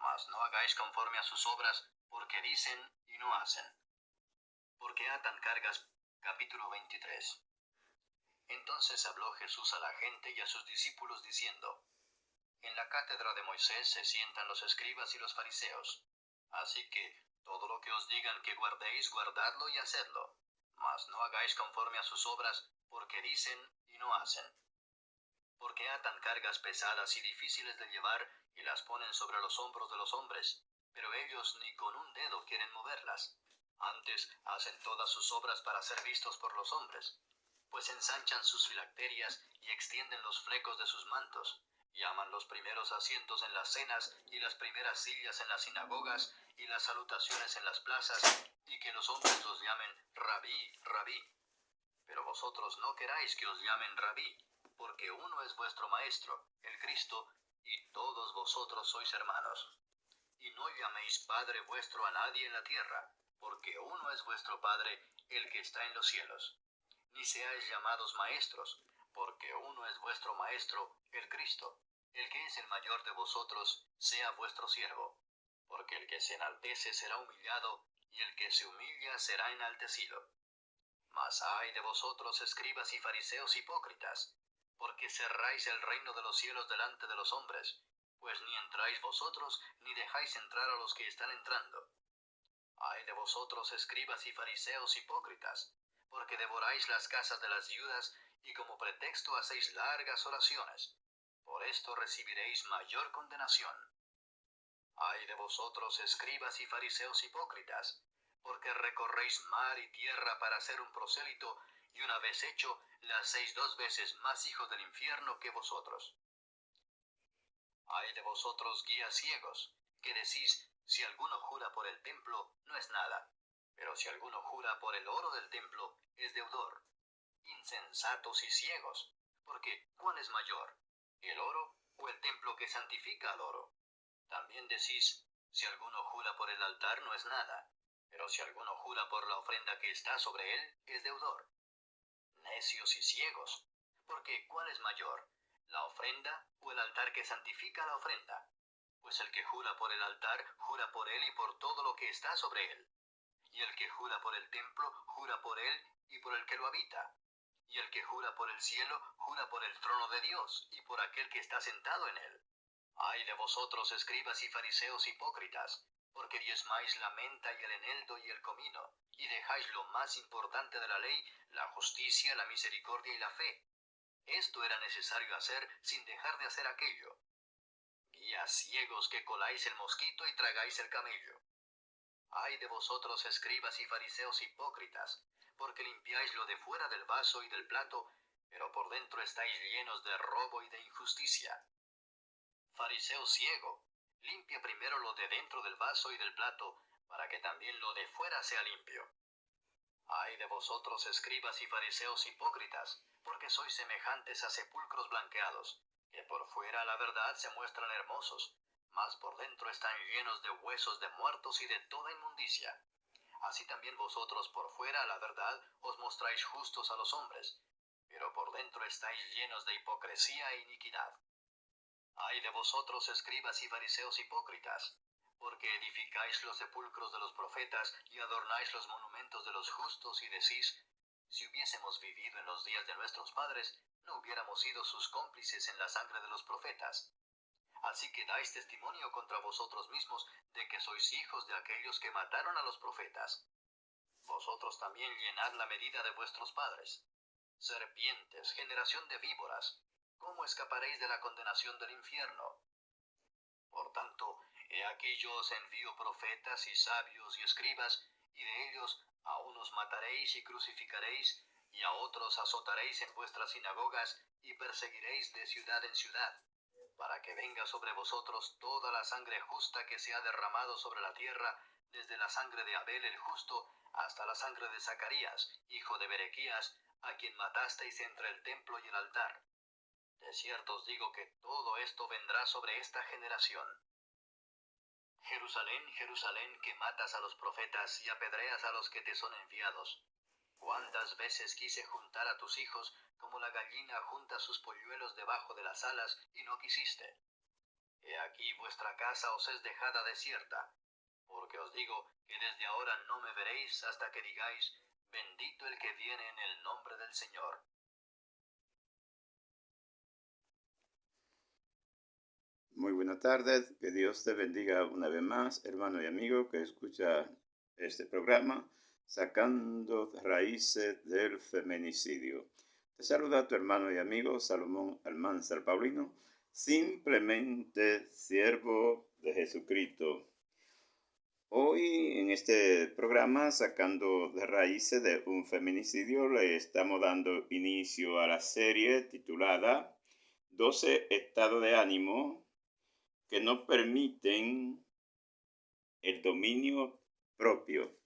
Mas no hagáis conforme a sus obras, porque dicen y no hacen. Porque atan cargas. Capítulo 23. Entonces habló Jesús a la gente y a sus discípulos diciendo: En la cátedra de Moisés se sientan los escribas y los fariseos. Así que todo lo que os digan que guardéis, guardadlo y hacedlo. Mas no hagáis conforme a sus obras, porque dicen y no hacen. Porque atan cargas pesadas y difíciles de llevar y las ponen sobre los hombros de los hombres, pero ellos ni con un dedo quieren moverlas. Antes hacen todas sus obras para ser vistos por los hombres, pues ensanchan sus filacterias y extienden los flecos de sus mantos. Llaman los primeros asientos en las cenas y las primeras sillas en las sinagogas y las salutaciones en las plazas, y que los hombres los llamen Rabí, Rabí. Pero vosotros no queráis que os llamen Rabí, porque uno es vuestro Maestro, el Cristo, y todos vosotros sois hermanos. Y no llaméis Padre vuestro a nadie en la tierra, porque uno es vuestro Padre, el que está en los cielos. Ni seáis llamados maestros, porque uno es vuestro Maestro, el Cristo. El que es el mayor de vosotros, sea vuestro siervo. Porque el que se enaltece será humillado, y el que se humilla será enaltecido. Mas ay de vosotros, escribas y fariseos hipócritas, porque cerráis el reino de los cielos delante de los hombres, pues ni entráis vosotros, ni dejáis entrar a los que están entrando. Ay de vosotros, escribas y fariseos hipócritas, porque devoráis las casas de las viudas, y como pretexto hacéis largas oraciones. Por esto recibiréis mayor condenación. Ay de vosotros, escribas y fariseos hipócritas, porque recorréis mar y tierra para ser un prosélito, y una vez hecho, le hacéis 2 veces más hijos del infierno que vosotros. Ay de vosotros, guías ciegos, que decís: si alguno jura por el templo, no es nada, pero si alguno jura por el oro del templo, es deudor. Insensatos y ciegos, porque ¿cuál es mayor, el oro o el templo que santifica al oro? También decís: si alguno jura por el altar, no es nada, pero si alguno jura por la ofrenda que está sobre él, es deudor. Necios y ciegos, porque ¿cuál es mayor, la ofrenda o el altar que santifica la ofrenda? Pues el que jura por el altar, jura por él y por todo lo que está sobre él. Y el que jura por el templo, jura por él y por el que lo habita. Y el que jura por el cielo, jura por el trono de Dios y por aquel que está sentado en él. Ay de vosotros, escribas y fariseos hipócritas, porque diezmáis la menta y el eneldo y el comino, y dejáis lo más importante de la ley, la justicia, la misericordia y la fe. Esto era necesario hacer sin dejar de hacer aquello. Guías ciegos, que coláis el mosquito y tragáis el camello. Ay de vosotros, escribas y fariseos hipócritas, porque limpiáis lo de fuera del vaso y del plato, pero por dentro estáis llenos de robo y de injusticia. Fariseo ciego, limpia primero lo de dentro del vaso y del plato, para que también lo de fuera sea limpio. Ay de vosotros, escribas y fariseos hipócritas, porque sois semejantes a sepulcros blanqueados, que por fuera a la verdad se muestran hermosos, mas por dentro están llenos de huesos de muertos y de toda inmundicia. Así también vosotros por fuera a la verdad os mostráis justos a los hombres, pero por dentro estáis llenos de hipocresía e iniquidad. Ay de vosotros, escribas y fariseos hipócritas, porque edificáis los sepulcros de los profetas y adornáis los monumentos de los justos, y decís: si hubiésemos vivido en los días de nuestros padres, no hubiéramos sido sus cómplices en la sangre de los profetas. Así que dais testimonio contra vosotros mismos de que sois hijos de aquellos que mataron a los profetas. Vosotros también llenad la medida de vuestros padres. Serpientes, generación de víboras, ¿cómo escaparéis de la condenación del infierno? Por tanto, he aquí yo os envío profetas y sabios y escribas, y de ellos a unos mataréis y crucificaréis, y a otros azotaréis en vuestras sinagogas, y perseguiréis de ciudad en ciudad, para que venga sobre vosotros toda la sangre justa que se ha derramado sobre la tierra, desde la sangre de Abel el justo hasta la sangre de Zacarías, hijo de Berequías, a quien matasteis entre el templo y el altar. De cierto os digo que todo esto vendrá sobre esta generación. Jerusalén, Jerusalén, que matas a los profetas y apedreas a los que te son enviados. ¿Cuántas veces quise juntar a tus hijos como la gallina junta sus polluelos debajo de las alas, y no quisiste? He aquí vuestra casa os es dejada desierta, porque os digo que desde ahora no me veréis hasta que digáis, bendito el que viene en el nombre del Señor. Muy buenas tardes, que Dios te bendiga una vez más, hermano y amigo que escucha este programa, Sacando Raíces del Feminicidio. Te saluda tu hermano y amigo Salomón Almanzar Paulino, simplemente siervo de Jesucristo. Hoy en este programa, Sacando de Raíces de un Feminicidio, le estamos dando inicio a la serie titulada 12 estados de ánimo que no permiten el dominio propio.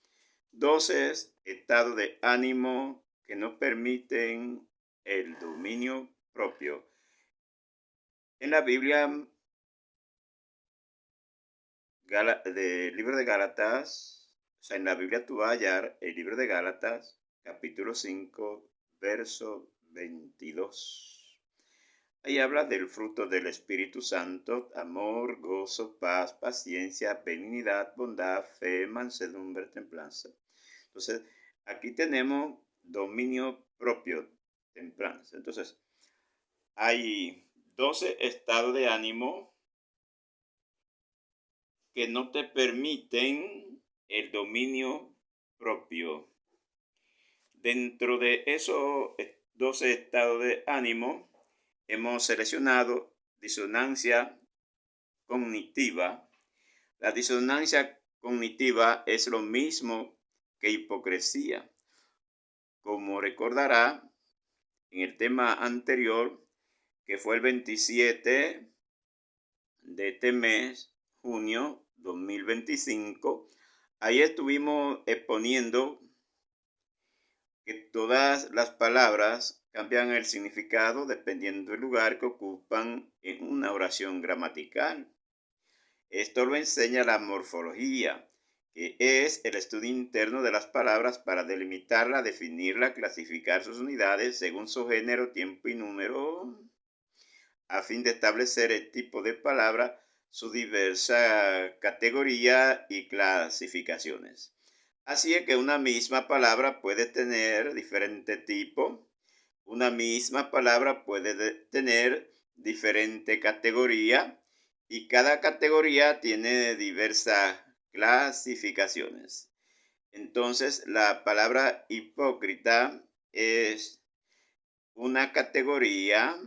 12 estados de ánimo que no permiten el dominio propio. En la Biblia, del libro de Gálatas, en la Biblia tú vas a hallar el libro de Gálatas, capítulo 5, verso 22. Ahí habla del fruto del Espíritu Santo: amor, gozo, paz, paciencia, benignidad, bondad, fe, mansedumbre, templanza. Entonces, aquí tenemos dominio propio, templanza. Entonces, hay 12 estados de ánimo que no te permiten el dominio propio. Dentro de esos 12 estados de ánimo, hemos seleccionado disonancia cognitiva. La disonancia cognitiva es lo mismo que hipocresía. Como recordará en el tema anterior, que fue el 27 de este mes, junio 2025, ahí estuvimos exponiendo que todas las palabras cambian el significado dependiendo del lugar que ocupan en una oración gramatical. Esto lo enseña la morfología, que es el estudio interno de las palabras para delimitarla, definirla, clasificar sus unidades según su género, tiempo y número, a fin de establecer el tipo de palabra, su diversa categoría y clasificaciones. Así es que una misma palabra puede tener diferente tipo, una misma palabra puede tener diferente categoría, y cada categoría tiene diversas clasificaciones. Entonces, la palabra hipócrita es una categoría,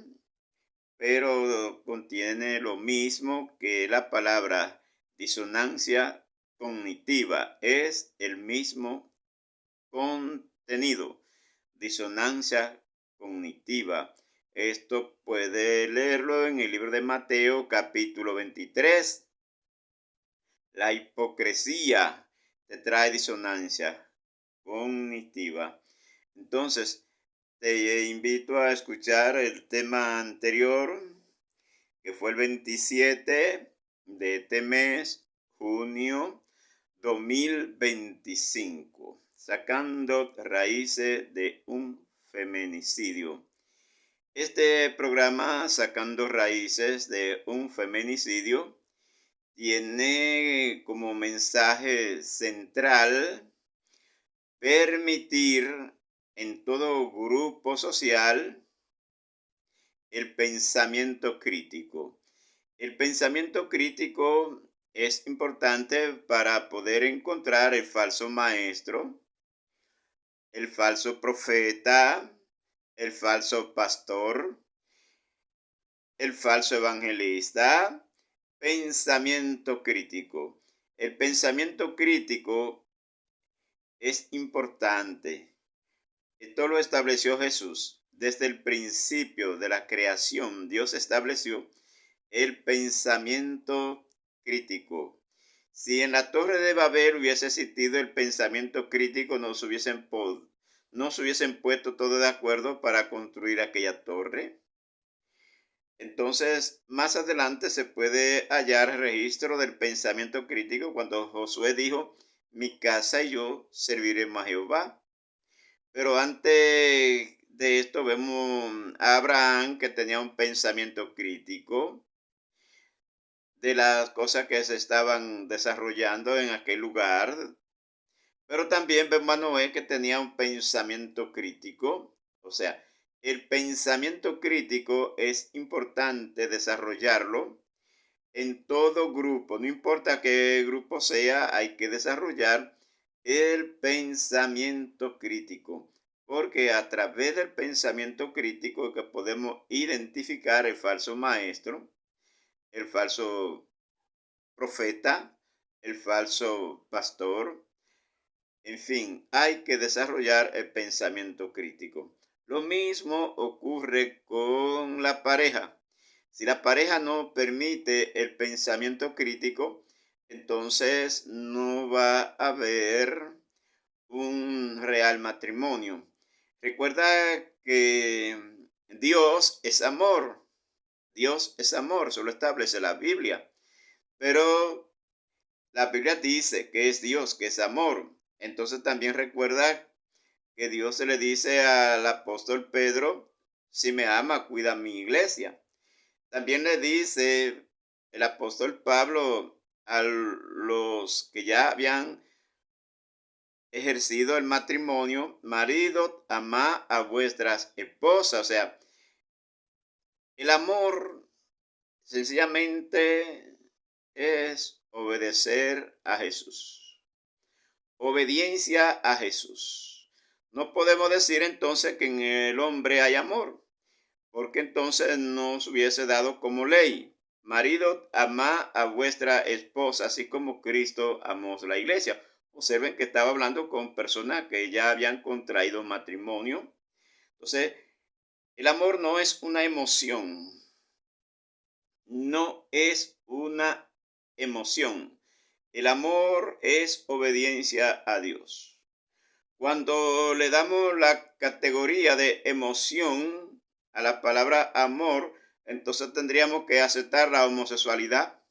pero contiene lo mismo que la palabra disonancia cognitiva. Es el mismo contenido. Disonancia cognitiva. Esto puede leerlo en el libro de Mateo, capítulo 23. La hipocresía te trae disonancia cognitiva. Entonces, te invito a escuchar el tema anterior, que fue el 27 de este mes, junio 2025, sacando raíces de un feminicidio. Este programa, Sacando Raíces de un Feminicidio, tiene como mensaje central permitir en todo grupo social el pensamiento crítico. El pensamiento crítico es importante para poder encontrar el falso maestro, el falso profeta, el falso pastor, el falso evangelista. Pensamiento crítico. El pensamiento crítico es importante. Esto lo estableció Jesús. Desde el principio de la creación, Dios estableció el pensamiento crítico. Si en la Torre de Babel hubiese existido el pensamiento crítico, no se hubiesen puesto todos de acuerdo para construir aquella torre. Entonces, más adelante se puede hallar registro del pensamiento crítico cuando Josué dijo: mi casa y yo serviremos a Jehová. Pero antes de esto vemos a Abraham, que tenía un pensamiento crítico. de las cosas que se estaban desarrollando en aquel lugar, pero también vemos a Noé que tenía un pensamiento crítico. O sea, el pensamiento crítico es importante desarrollarlo en todo grupo, no importa qué grupo sea, hay que desarrollar el pensamiento crítico, porque a través del pensamiento crítico es que podemos identificar el falso maestro, el falso profeta, el falso pastor. En fin, hay que desarrollar el pensamiento crítico. Lo mismo ocurre con la pareja. Si la pareja no permite el pensamiento crítico, entonces no va a haber un real matrimonio. Recuerda que Dios es amor. Dios es amor, eso lo establece la Biblia. Pero la Biblia dice que es Dios, que es amor. Entonces también recuerda que Dios se le dice al apóstol Pedro, si me ama, cuida mi iglesia. También le dice el apóstol Pablo a los que ya habían ejercido el matrimonio, marido, amad a vuestras esposas. O sea, el amor sencillamente es obedecer a Jesús. Obediencia a Jesús. No podemos decir entonces que en el hombre hay amor, porque entonces nos hubiese dado como ley. Marido, amad a vuestra esposa, así como Cristo amó la iglesia. Observen que estaba hablando con personas que ya habían contraído matrimonio. Entonces, el amor no es una emoción. No es una emoción. El amor es obediencia a Dios. Cuando le damos la categoría de emoción a la palabra amor, entonces tendríamos que aceptar la homosexualidad.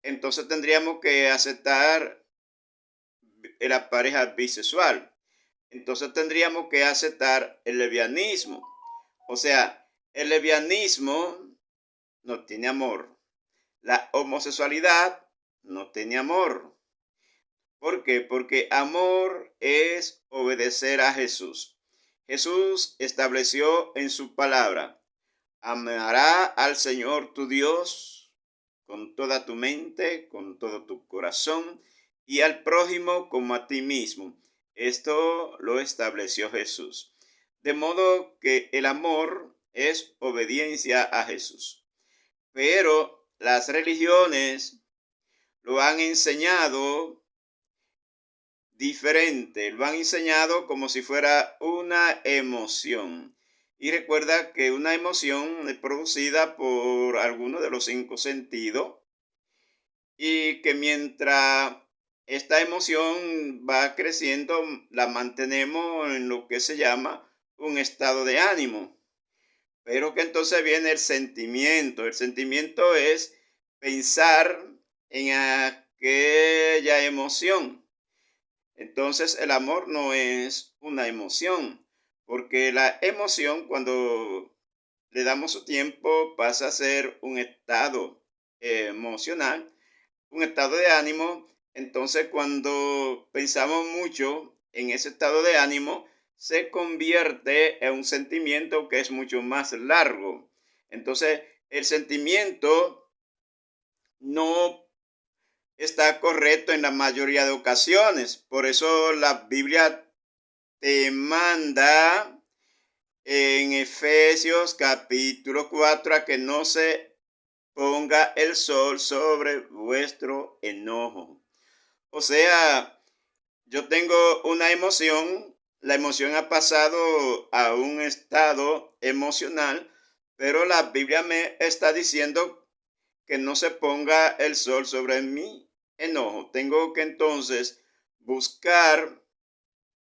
Entonces tendríamos que aceptar la pareja bisexual. Entonces tendríamos que aceptar el lesbianismo. O sea, el lesbianismo no tiene amor. La homosexualidad no tiene amor. ¿Por qué? Porque amor es obedecer a Jesús. Jesús estableció en su palabra, amará al Señor tu Dios con toda tu mente, con todo tu corazón y al prójimo como a ti mismo. Esto lo estableció Jesús. De modo que el amor es obediencia a Jesús. Pero las religiones lo han enseñado diferente, lo han enseñado como si fuera una emoción. Y recuerda que una emoción es producida por alguno de los 5 sentidos y que mientras esta emoción va creciendo, la mantenemos en lo que se llama un estado de ánimo. Pero que entonces viene el sentimiento. El sentimiento es pensar en aquella emoción. Entonces el amor no es una emoción, porque la emoción cuando le damos su tiempo pasa a ser un estado emocional, un estado de ánimo. Entonces cuando pensamos mucho en ese estado de ánimo, se convierte en un sentimiento que es mucho más largo. Entonces el sentimiento no está correcto en la mayoría de ocasiones. Por eso la Biblia te manda en Efesios capítulo 4 a que no se ponga el sol sobre vuestro enojo. O sea, yo tengo una emoción, la emoción ha pasado a un estado emocional, pero la Biblia me está diciendo que no se ponga el sol sobre mi enojo. Tengo que entonces buscar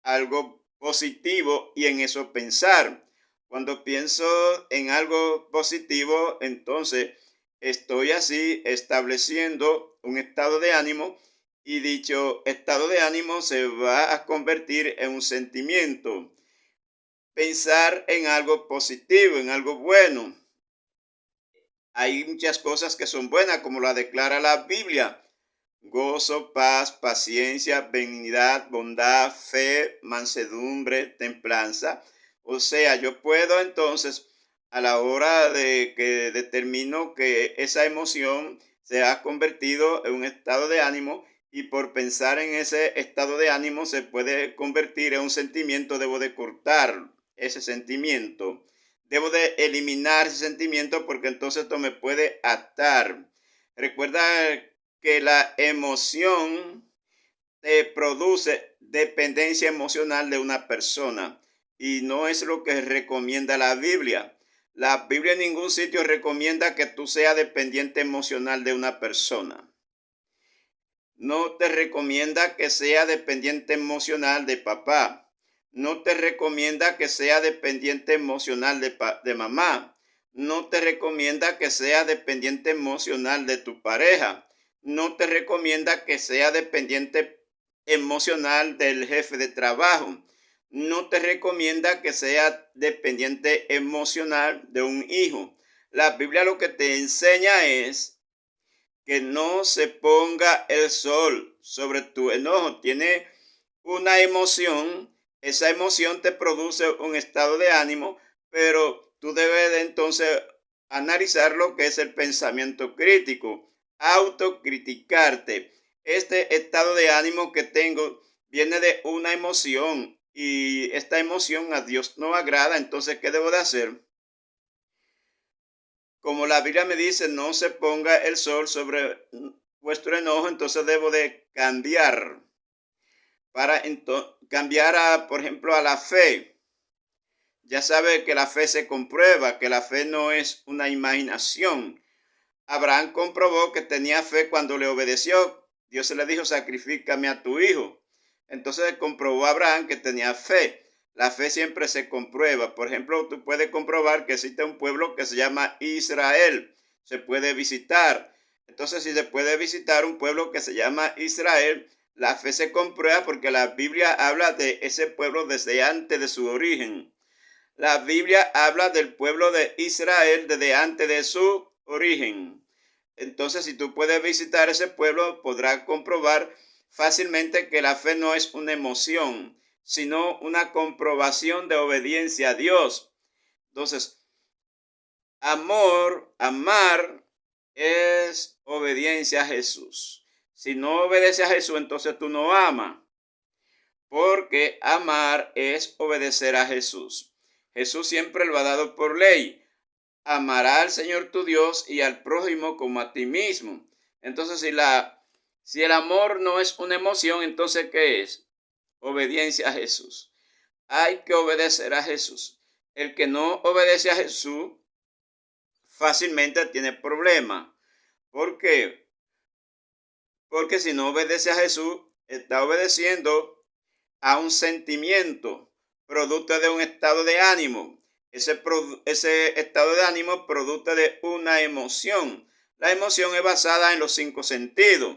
algo positivo y en eso pensar. Cuando pienso en algo positivo, entonces estoy así estableciendo un estado de ánimo y dicho estado de ánimo se va a convertir en un sentimiento. Pensar en algo positivo, en algo bueno. hay muchas cosas que son buenas, como la declara la Biblia. Gozo, paz, paciencia, benignidad, bondad, fe, mansedumbre, templanza. O sea, yo puedo entonces, a la hora de que determino que esa emoción se ha convertido en un estado de ánimo, y por pensar en ese estado de ánimo se puede convertir en un sentimiento, debo de cortar ese sentimiento. Debo de eliminar ese sentimiento, porque entonces esto me puede atar. Recuerda que la emoción te produce dependencia emocional de una persona, y no es lo que recomienda la Biblia. La Biblia en ningún sitio recomienda que tú seas dependiente emocional de una persona. No te recomienda que sea dependiente emocional de papá. No te recomienda que sea dependiente emocional de mamá. No te recomienda que sea dependiente emocional de tu pareja. No te recomienda que sea dependiente emocional del jefe de trabajo. No te recomienda que sea dependiente emocional de un hijo. La Biblia lo que te enseña es que no se ponga el sol sobre tu enojo. Tiene una emoción, esa emoción te produce un estado de ánimo, pero tú debes de entonces analizar lo que es el pensamiento crítico, autocriticarte. Este estado de ánimo que tengo viene de una emoción, y esta emoción a Dios no agrada. Entonces, ¿qué debo de hacer? Como la Biblia me dice, no se ponga el sol sobre vuestro enojo, entonces debo de cambiar para cambiar por ejemplo, a la fe. Ya sabe que la fe se comprueba, que la fe no es una imaginación. Abraham comprobó que tenía fe cuando le obedeció. Dios le dijo, sacrifícame a tu hijo. Entonces comprobó Abraham que tenía fe. La fe siempre se comprueba. Por ejemplo, tú puedes comprobar que existe un pueblo que se llama Israel. Se puede visitar. Entonces, si se puede visitar un pueblo que se llama Israel, la fe se comprueba porque la Biblia habla de ese pueblo desde antes de su origen. La Biblia habla del pueblo de Israel desde antes de su origen. Entonces, si tú puedes visitar ese pueblo, podrás comprobar fácilmente que la fe no es una emoción, sino una comprobación de obediencia a Dios. Entonces, amar es obediencia a Jesús. Si no obedeces a Jesús, entonces tú no amas, porque amar es obedecer a Jesús. Jesús siempre lo ha dado por ley. Amará al Señor tu Dios y al prójimo como a ti mismo. Entonces, si el amor no es una emoción, entonces ¿qué es? Obediencia a Jesús. Hay que obedecer a Jesús. El que no obedece a Jesús fácilmente tiene problemas. ¿Por qué? Porque si no obedece a Jesús, está obedeciendo a un sentimiento, producto de un estado de ánimo. Ese estado de ánimo producto de una emoción. La emoción es basada en los 5 sentidos.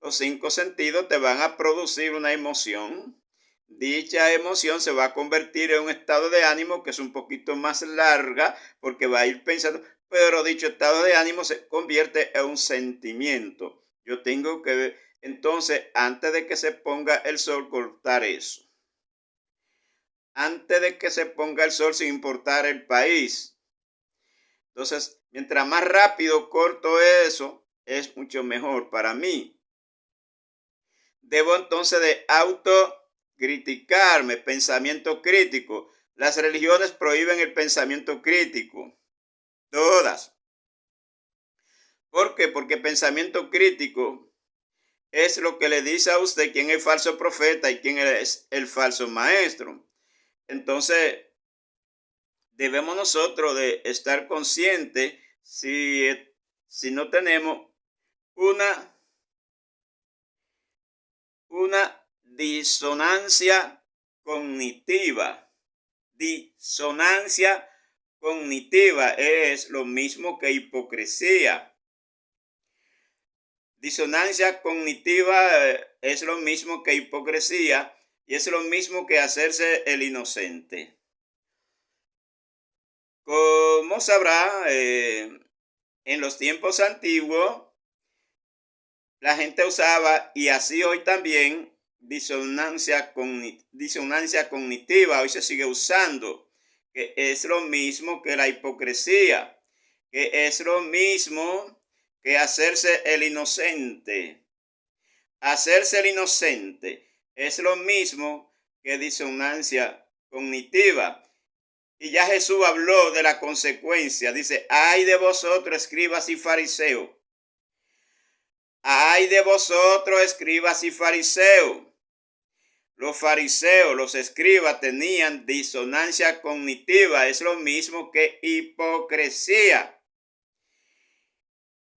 Los 5 sentidos te van a producir una emoción. Dicha emoción se va a convertir en un estado de ánimo que es un poquito más larga, porque va a ir pensando, pero dicho estado de ánimo se convierte en un sentimiento. Yo tengo que, entonces, antes de que se ponga el sol, cortar eso. Antes de que se ponga el sol, sin importar el país. Entonces, mientras más rápido corto eso, es mucho mejor para mí. Debo entonces de autocriticarme, pensamiento crítico. Las religiones prohíben el pensamiento crítico. Todas. ¿Por qué? Porque pensamiento crítico es lo que le dice a usted quién es el falso profeta y quién es el falso maestro. Entonces, debemos nosotros de estar conscientes si no tenemos una disonancia cognitiva. Disonancia cognitiva es lo mismo que hipocresía. Disonancia cognitiva es lo mismo que hipocresía, y es lo mismo que hacerse el inocente. Como sabrá, en los tiempos antiguos la gente usaba, y así hoy también, disonancia cognitiva, hoy se sigue usando, que es lo mismo que la hipocresía, que es lo mismo que hacerse el inocente. Hacerse el inocente es lo mismo que disonancia cognitiva. Y ya Jesús habló de la consecuencia. Dice, ay de vosotros, escribas y fariseos. Ay de vosotros, escribas y fariseos. Los fariseos, los escribas tenían disonancia cognitiva. Es lo mismo que hipocresía.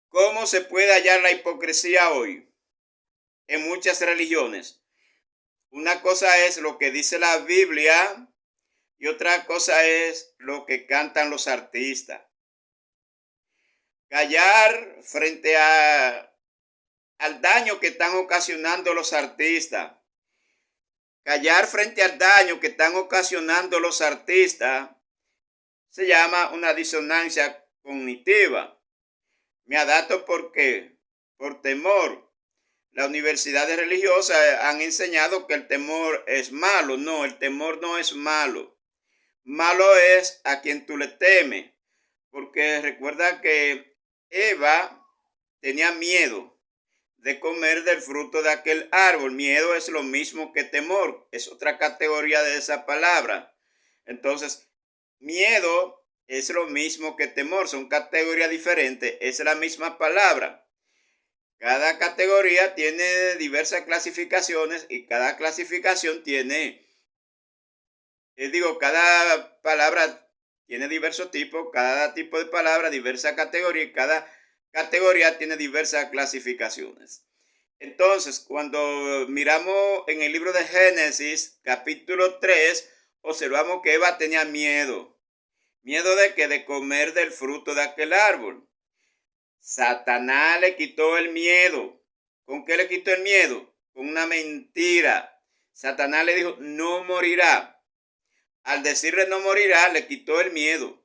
¿Cómo se puede hallar la hipocresía hoy? En muchas religiones. Una cosa es lo que dice la Biblia y otra cosa es lo que cantan los artistas. Callar frente al daño que están ocasionando los artistas. Callar frente al daño que están ocasionando los artistas se llama una disonancia cognitiva. Me adapto porque por temor. Las universidades religiosas han enseñado que el temor es malo. No, el temor no es malo. Malo es a quien tú le temes. Porque recuerda que Eva tenía miedo de comer del fruto de aquel árbol. Miedo es lo mismo que temor. Es otra categoría de esa palabra. Entonces, miedo es lo mismo que temor. Son categorías diferentes. Es la misma palabra. Cada categoría tiene diversas clasificaciones y cada clasificación tiene, cada palabra tiene diversos tipos, cada tipo de palabra, diversa categoría y cada categoría tiene diversas clasificaciones. Entonces, cuando miramos en el libro de Génesis, capítulo 3, observamos que Eva tenía miedo. ¿Miedo de qué? De comer del fruto de aquel árbol. Satanás le quitó el miedo. ¿Con qué le quitó el miedo? Con una mentira. Satanás le dijo, no morirá. Al decirle no morirá, le quitó el miedo.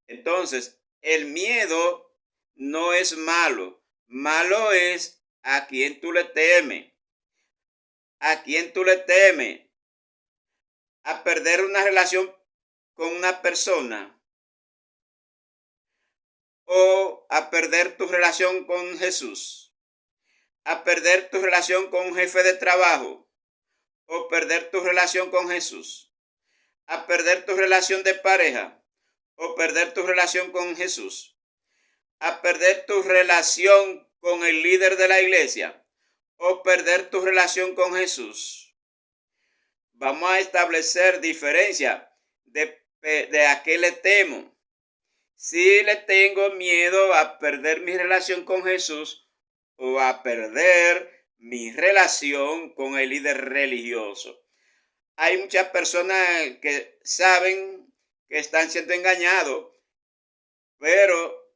Entonces, el miedo no es malo. Malo es a quien tú le temes. ¿A quien tú le temes? A perder una relación con una persona. O a perder tu relación con Jesús, a perder tu relación con un jefe de trabajo, o perder tu relación con Jesús, a perder tu relación de pareja, o perder tu relación con Jesús, a perder tu relación con el líder de la iglesia, o perder tu relación con Jesús. Vamos a establecer diferencia de a qué le temo. Si le tengo miedo a perder mi relación con Jesús o a perder mi relación con el líder religioso. Hay muchas personas que saben que están siendo engañados, pero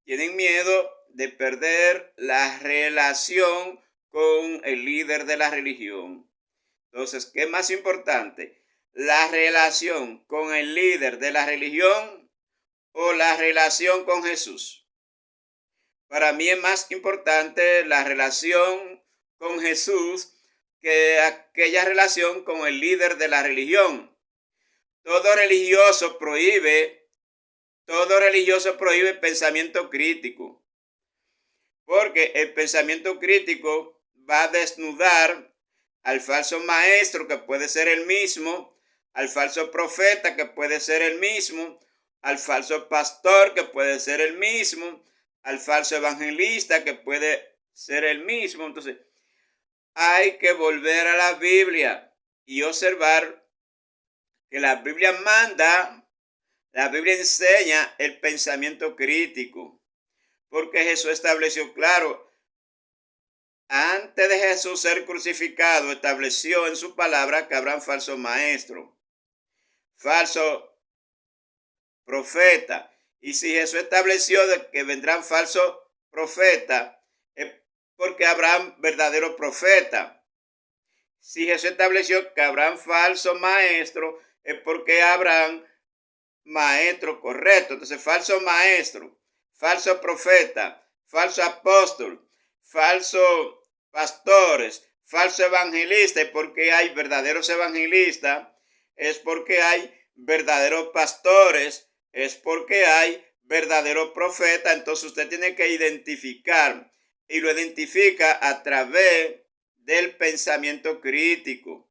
tienen miedo de perder la relación con el líder de la religión. Entonces, ¿qué es más importante? ¿La relación con el líder de la religión o la relación con Jesús? Para mí es más importante la relación con Jesús que aquella relación con el líder de la religión. Todo religioso prohíbe pensamiento crítico, porque el pensamiento crítico va a desnudar al falso maestro, que puede ser el mismo, al falso profeta, que puede ser el mismo, al falso pastor, que puede ser el mismo, al falso evangelista, que puede ser el mismo. Entonces, hay que volver a la Biblia y observar que la Biblia enseña el pensamiento crítico, porque Jesús estableció claro, antes de Jesús ser crucificado, estableció en su palabra que habrán falsos maestros, falso profeta. Y si Jesús estableció de que vendrán falsos profetas, es porque habrán verdaderos profetas. Si Jesús estableció que habrán falsos maestros, es porque habrán maestros correctos. Entonces, falso maestro, falso profeta, falso apóstol, falso pastores, falso evangelista. ¿Y por qué hay verdaderos evangelistas? Es porque hay verdaderos pastores, es porque hay verdaderos profetas. Entonces usted tiene que identificar, y lo identifica a través del pensamiento crítico.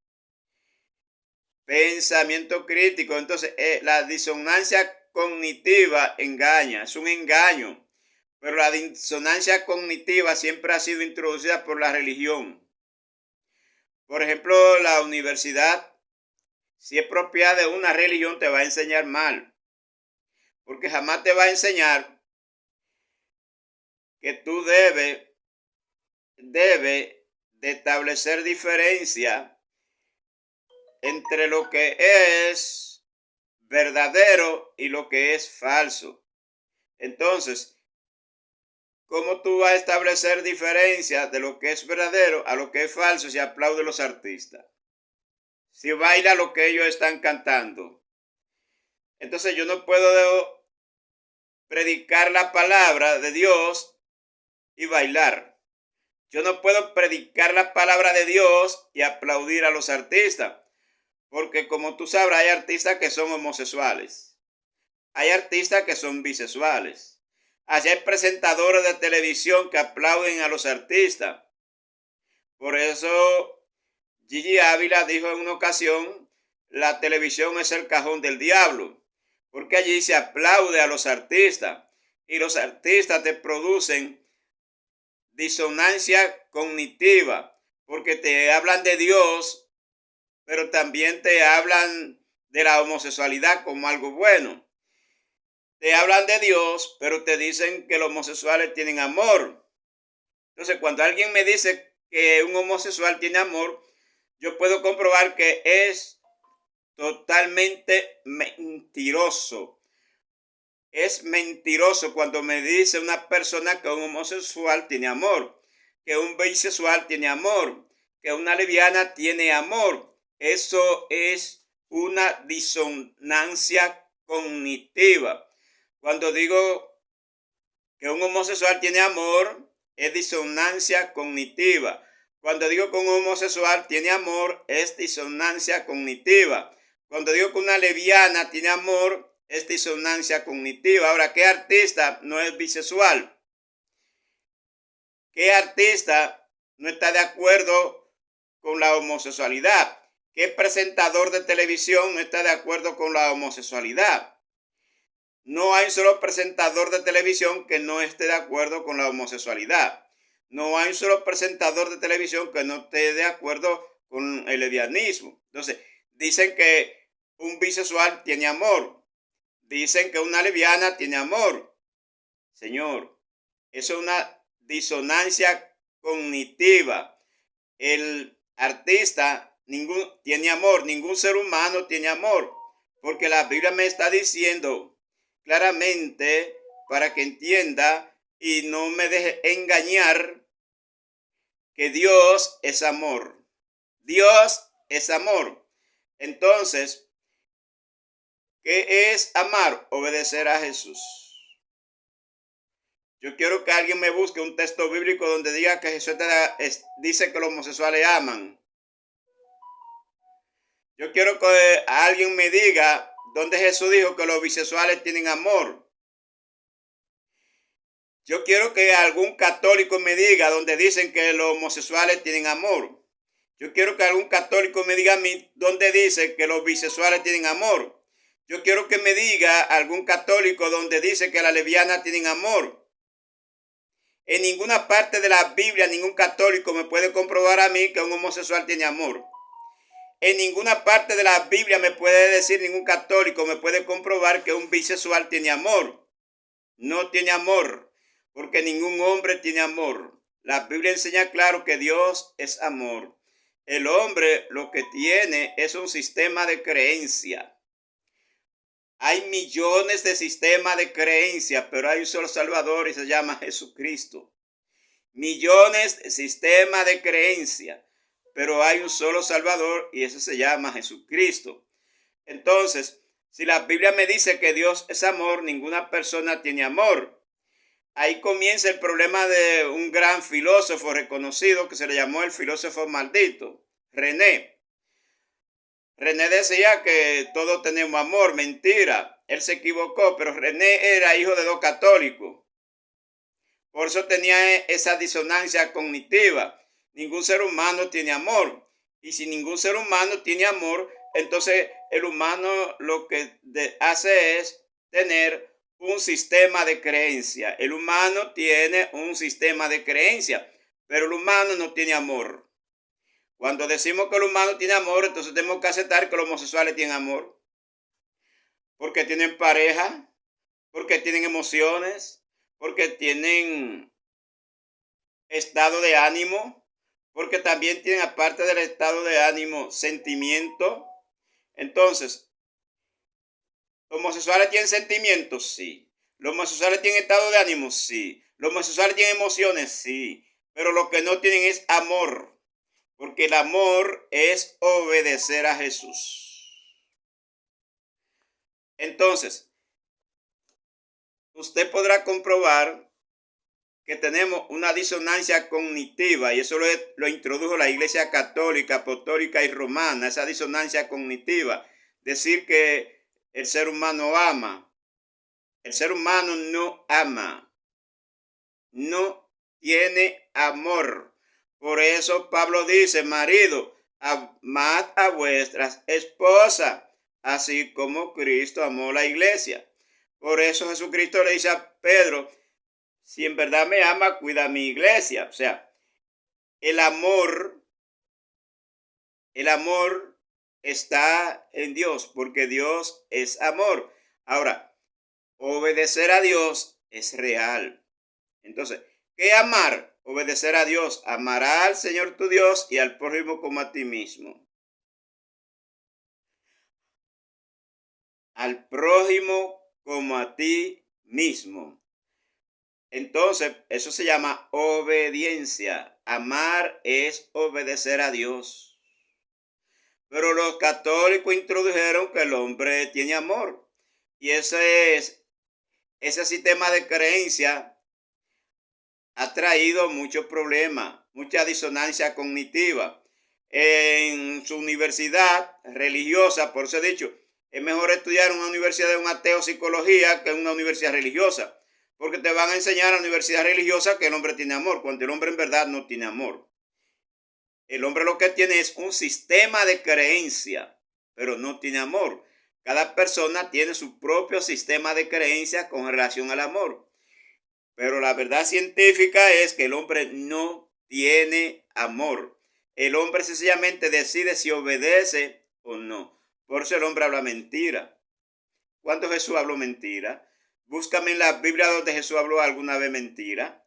Pensamiento crítico. Entonces, la disonancia cognitiva engaña, es un engaño. Pero la disonancia cognitiva siempre ha sido introducida por la religión. Por ejemplo, la universidad, si es propia de una religión, te va a enseñar mal. Porque jamás te va a enseñar que tú debes de establecer diferencia entre lo que es verdadero y lo que es falso. Entonces, ¿cómo tú vas a establecer diferencia de lo que es verdadero a lo que es falso si aplaude a los artistas? Si baila lo que ellos están cantando. Entonces yo no puedo predicar la palabra de Dios y bailar. Yo no puedo predicar la palabra de Dios y aplaudir a los artistas. Porque como tú sabrás, hay artistas que son homosexuales. Hay artistas que son bisexuales. Así hay presentadores de televisión que aplauden a los artistas. Por eso Gigi Ávila dijo en una ocasión, la televisión es el cajón del diablo. Porque allí se aplaude a los artistas. Y los artistas te producen disonancia cognitiva. Porque te hablan de Dios, pero también te hablan de la homosexualidad como algo bueno. Te hablan de Dios, pero te dicen que los homosexuales tienen amor. Entonces, cuando alguien me dice que un homosexual tiene amor, yo puedo comprobar que es totalmente mentiroso. Es mentiroso cuando me dice una persona que un homosexual tiene amor, que un bisexual tiene amor, que una lesbiana tiene amor. Eso es una disonancia cognitiva. Cuando digo que un homosexual tiene amor, es disonancia cognitiva. Cuando digo que un homosexual tiene amor, es disonancia cognitiva. Cuando digo que una lesbiana tiene amor, es disonancia cognitiva. Ahora, ¿qué artista no es bisexual? ¿Qué artista no está de acuerdo con la homosexualidad? ¿Qué presentador de televisión no está de acuerdo con la homosexualidad? No hay un solo presentador de televisión que no esté de acuerdo con la homosexualidad. No hay un solo presentador de televisión que no esté de acuerdo con el lesbianismo. Entonces, dicen que un bisexual tiene amor. Dicen que una lesbiana tiene amor. Señor, eso es una disonancia cognitiva. El artista tiene amor, ningún ser humano tiene amor, porque la Biblia me está diciendo claramente para que entienda y no me deje engañar que Dios es amor. Dios es amor. Entonces, ¿qué es amar? Obedecer a Jesús. Yo quiero que alguien me busque un texto bíblico donde diga que Jesús dice que los homosexuales aman. Yo quiero que alguien me diga donde Jesús dijo que los bisexuales tienen amor. Yo quiero que algún católico me diga donde dicen que los homosexuales tienen amor. Yo quiero que algún católico me diga a mí donde dice que los bisexuales tienen amor. Yo quiero que me diga algún católico donde dice que las lesbianas tienen amor. En ninguna parte de la Biblia ningún católico me puede comprobar a mí que un homosexual tiene amor. En ninguna parte de la Biblia me puede decir ningún católico, me puede comprobar que un bisexual tiene amor. No tiene amor, porque ningún hombre tiene amor. La Biblia enseña claro que Dios es amor. El hombre lo que tiene es un sistema de creencia. Hay millones de sistemas de creencia, pero hay un solo Salvador y se llama Jesucristo. Millones de sistemas de creencia, pero hay un solo Salvador y ese se llama Jesucristo. Entonces, si la Biblia me dice que Dios es amor, ninguna persona tiene amor. ahí comienza el problema de un gran filósofo reconocido que se le llamó el filósofo maldito, René. René decía que todos tenemos amor, mentira. Él se equivocó, pero René era hijo de dos católicos. Por eso tenía esa disonancia cognitiva. Ningún ser humano tiene amor. Y si ningún ser humano tiene amor, entonces el humano lo que hace es tener un sistema de creencia. El humano tiene un sistema de creencia, pero el humano no tiene amor. Cuando decimos que el humano tiene amor, entonces tenemos que aceptar que los homosexuales tienen amor. Porque tienen pareja, porque tienen emociones, porque tienen estado de ánimo, porque también tienen, aparte del estado de ánimo, sentimiento. Entonces, ¿los homosexuales tienen sentimientos? Sí. ¿Los homosexuales tienen estado de ánimo? Sí. ¿Los homosexuales tienen emociones? Sí. Pero lo que no tienen es amor, porque el amor es obedecer a Jesús. Entonces, usted podrá comprobar que tenemos una disonancia cognitiva, y eso lo introdujo la Iglesia Católica, Apostólica y Romana, esa disonancia cognitiva. Decir que el ser humano ama. El ser humano no ama. No tiene amor. Por eso Pablo dice, marido, amad a vuestras esposas, así como Cristo amó la iglesia. Por eso Jesucristo le dice a Pedro, si en verdad me ama, cuida mi iglesia. O sea, el amor está en Dios, porque Dios es amor. Ahora, obedecer a Dios es real. Entonces, ¿qué amar? Obedecer a Dios. Amarás al Señor tu Dios y al prójimo como a ti mismo. Al prójimo como a ti mismo. Entonces, eso se llama obediencia. Amar es obedecer a Dios. Pero los católicos introdujeron que el hombre tiene amor. Y ese sistema de creencia ha traído muchos problemas, mucha disonancia cognitiva. En su universidad religiosa, por eso he dicho, es mejor estudiar en una universidad de un ateo psicología que en una universidad religiosa. Porque te van a enseñar a la universidad religiosa que el hombre tiene amor, cuando el hombre en verdad no tiene amor. El hombre lo que tiene es un sistema de creencia, pero no tiene amor. Cada persona tiene su propio sistema de creencia con relación al amor. Pero la verdad científica es que el hombre no tiene amor. El hombre sencillamente decide si obedece o no. Por eso el hombre habla mentira. ¿Cuándo Jesús habló mentira? Búscame en la Biblia donde Jesús habló alguna vez mentira.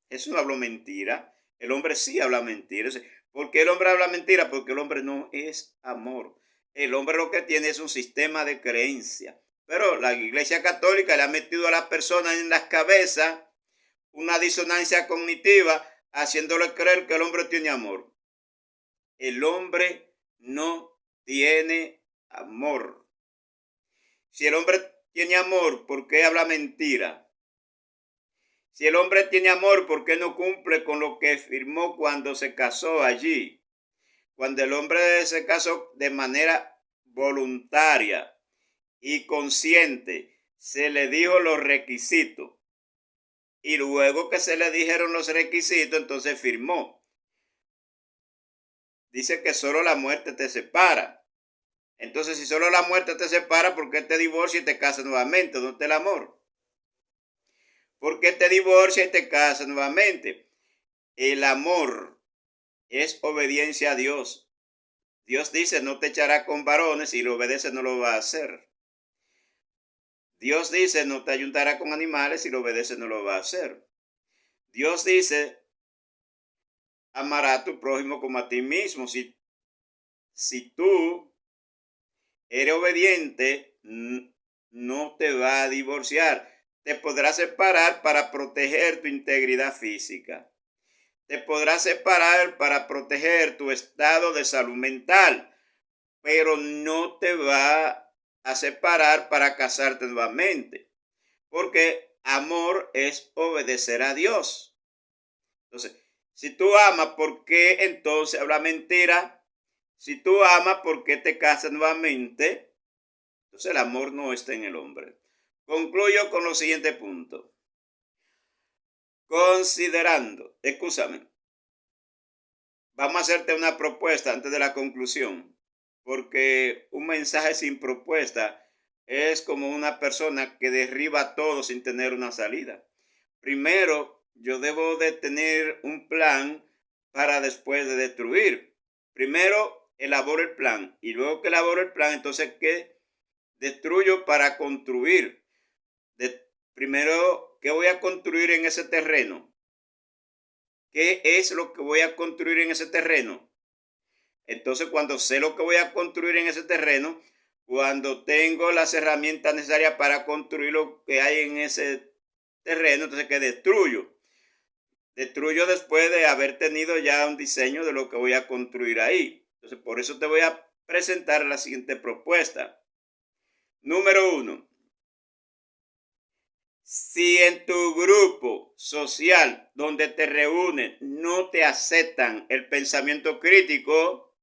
Jesús no habló mentira. El hombre sí habla mentira. ¿Por qué el hombre habla mentira? Porque el hombre no es amor. El hombre lo que tiene es un sistema de creencia. Pero la Iglesia Católica le ha metido a las personas en las cabezas una disonancia cognitiva, haciéndole creer que el hombre tiene amor. El hombre no tiene amor. Si el hombre tiene amor, ¿por qué habla mentira? Si el hombre tiene amor, ¿por qué no cumple con lo que firmó cuando se casó allí? Cuando el hombre se casó de manera voluntaria y consciente, se le dijo los requisitos. Y luego que se le dijeron los requisitos, entonces firmó. Dice que solo la muerte te separa. Entonces, si solo la muerte te separa, ¿por qué te divorcias y te casas nuevamente? ¿Dónde está el amor? ¿Por qué te divorcias y te casas nuevamente? El amor es obediencia a Dios. Dios dice, no te echará con varones, y lo obedeces no lo va a hacer. Dios dice, no te ayuntará con animales, y lo obedeces no lo va a hacer. Dios dice, amará a tu prójimo como a ti mismo. Si tú eres obediente, no te va a divorciar. Te podrá separar para proteger tu integridad física. Te podrá separar para proteger tu estado de salud mental, pero no te va a separar para casarte nuevamente. Porque amor es obedecer a Dios. Entonces, si tú amas, ¿por qué entonces habla mentira? Si tú amas, ¿por qué te casas nuevamente? Entonces el amor no está en el hombre. Concluyo con los siguientes puntos. Considerando, escúchame, vamos a hacerte una propuesta antes de la conclusión, porque un mensaje sin propuesta es como una persona que derriba todo sin tener una salida. Primero, yo debo de tener un plan para después de destruir. Primero, elaboro el plan y luego que elaboro el plan, entonces, ¿qué? Destruyo para construir. Primero, ¿qué voy a construir en ese terreno? ¿Qué es lo que voy a construir en ese terreno? Entonces, cuando sé lo que voy a construir en ese terreno, cuando tengo las herramientas necesarias para construir lo que hay en ese terreno, entonces, ¿qué destruyo? Destruyo después de haber tenido ya un diseño de lo que voy a construir ahí. Entonces, por eso te voy a presentar la siguiente propuesta. Número 1. Si en tu grupo social donde te reúnes no te aceptan el pensamiento crítico,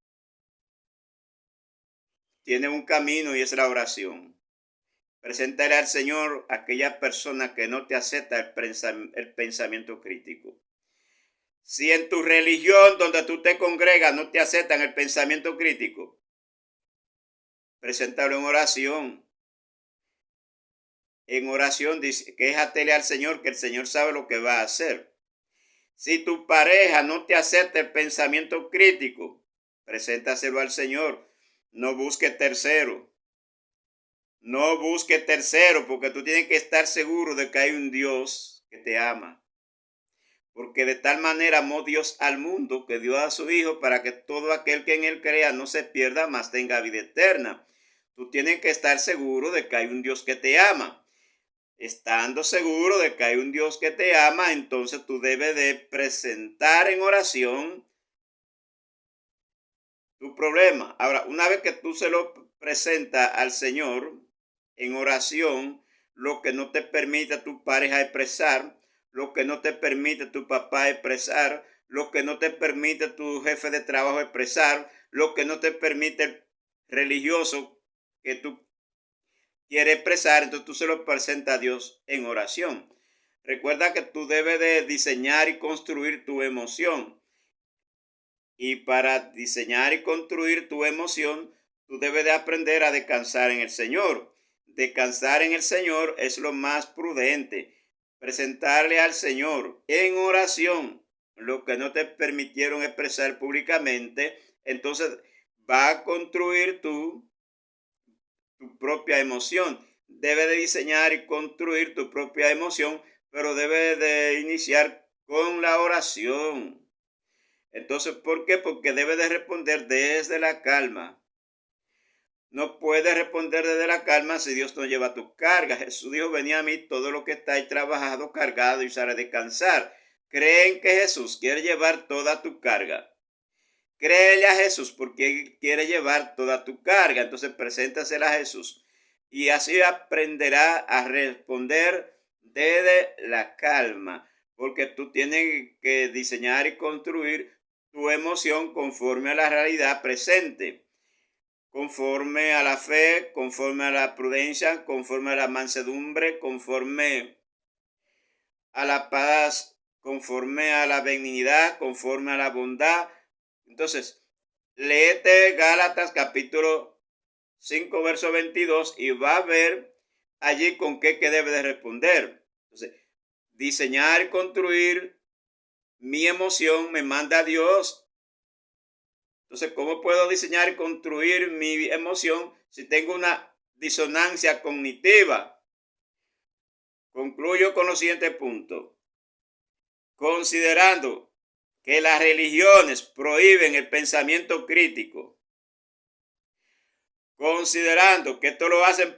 tiene un camino y es la oración. Preséntale al Señor a aquella persona que no te acepta el pensamiento crítico. Si en tu religión donde tú te congregas no te aceptan el pensamiento crítico, preséntalo en oración. En oración, quéjatele al Señor que el Señor sabe lo que va a hacer. Si tu pareja no te acepta el pensamiento crítico, preséntaselo al Señor. No busque tercero. No busque tercero, porque tú tienes que estar seguro de que hay un Dios que te ama. Porque de tal manera amó Dios al mundo que dio a su Hijo para que todo aquel que en él crea no se pierda, mas tenga vida eterna. Tú tienes que estar seguro de que hay un Dios que te ama. Estando seguro de que hay un Dios que te ama, entonces tú debes de presentar en oración tu problema. Ahora, una vez que tú se lo presentas al Señor en oración, lo que no te permite a tu pareja expresar, lo que no te permite a tu papá expresar, lo que no te permite a tu jefe de trabajo expresar, lo que no te permite el religioso que tú quiere expresar, entonces tú se lo presentas a Dios en oración. Recuerda que tú debes de diseñar y construir tu emoción. Y para diseñar y construir tu emoción, tú debes de aprender a descansar en el Señor. Descansar en el Señor es lo más prudente. Presentarle al Señor en oración lo que no te permitieron expresar públicamente, entonces va a construir tu propia emoción. Debe de diseñar y construir tu propia emoción, pero debe de iniciar con la oración. Entonces, ¿por qué? Porque debe de responder desde la calma. No puede responder desde la calma si Dios no lleva tu carga. Jesús dijo, venid a mí todo lo que estáis trabajado, cargado y sale a descansar. Creen que Jesús quiere llevar toda tu carga. Créele a Jesús porque Él quiere llevar toda tu carga. Entonces, preséntasela a Jesús. Y así aprenderá a responder desde la calma. Porque tú tienes que diseñar y construir tu emoción conforme a la realidad presente, conforme a la fe, conforme a la prudencia, conforme a la mansedumbre, conforme a la paz, conforme a la benignidad, conforme a la bondad. Entonces, léete Gálatas capítulo 5, verso 22 y va a ver allí con qué debe de responder. Entonces, diseñar y construir mi emoción me manda a Dios. Entonces, ¿cómo puedo diseñar y construir mi emoción si tengo una disonancia cognitiva? Concluyo con los siguientes puntos. Considerando que las religiones prohíben el pensamiento crítico, considerando que esto lo hacen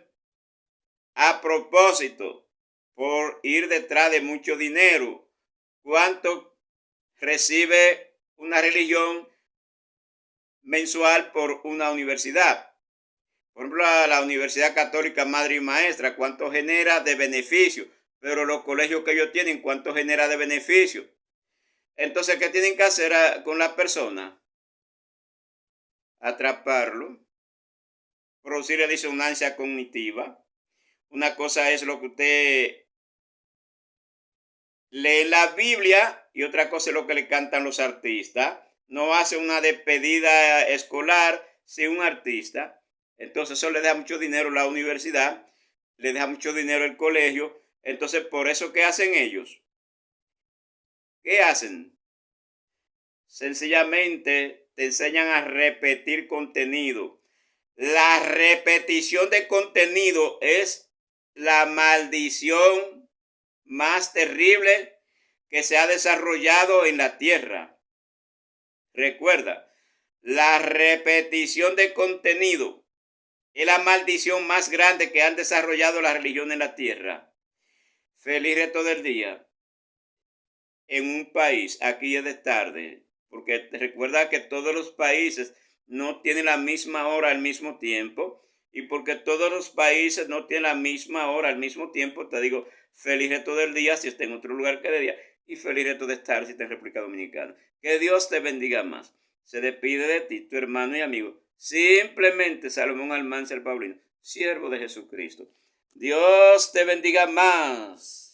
a propósito por ir detrás de mucho dinero, ¿cuánto recibe una religión mensual por una universidad? Por ejemplo, la Universidad Católica Madre y Maestra, ¿cuánto genera de beneficio? pero los colegios que ellos tienen, ¿cuánto genera de beneficio? Entonces, ¿qué tienen que hacer con la persona? Atraparlo, producir disonancia cognitiva. Una cosa es lo que usted lee en la Biblia y otra cosa es lo que le cantan los artistas. No hace una despedida escolar sin un artista. Entonces eso le da mucho dinero a la universidad, le da mucho dinero al colegio. Entonces, por eso, ¿qué hacen ellos? ¿Qué hacen? Sencillamente te enseñan a repetir contenido. La repetición de contenido es la maldición más terrible que se ha desarrollado en la tierra. Recuerda, la repetición de contenido es la maldición más grande que han desarrollado las religiones en la tierra. Feliz resto del día. En un país, aquí es de tarde, porque recuerda que todos los países no tienen la misma hora al mismo tiempo, y porque todos los países no tienen la misma hora al mismo tiempo, te digo, feliz resto del día si está en otro lugar que de día, y feliz resto de estar si está en República Dominicana. Que Dios te bendiga más. Se despide de ti, tu hermano y amigo, simplemente Salomón Almanzar Paulino, siervo de Jesucristo. Dios te bendiga más.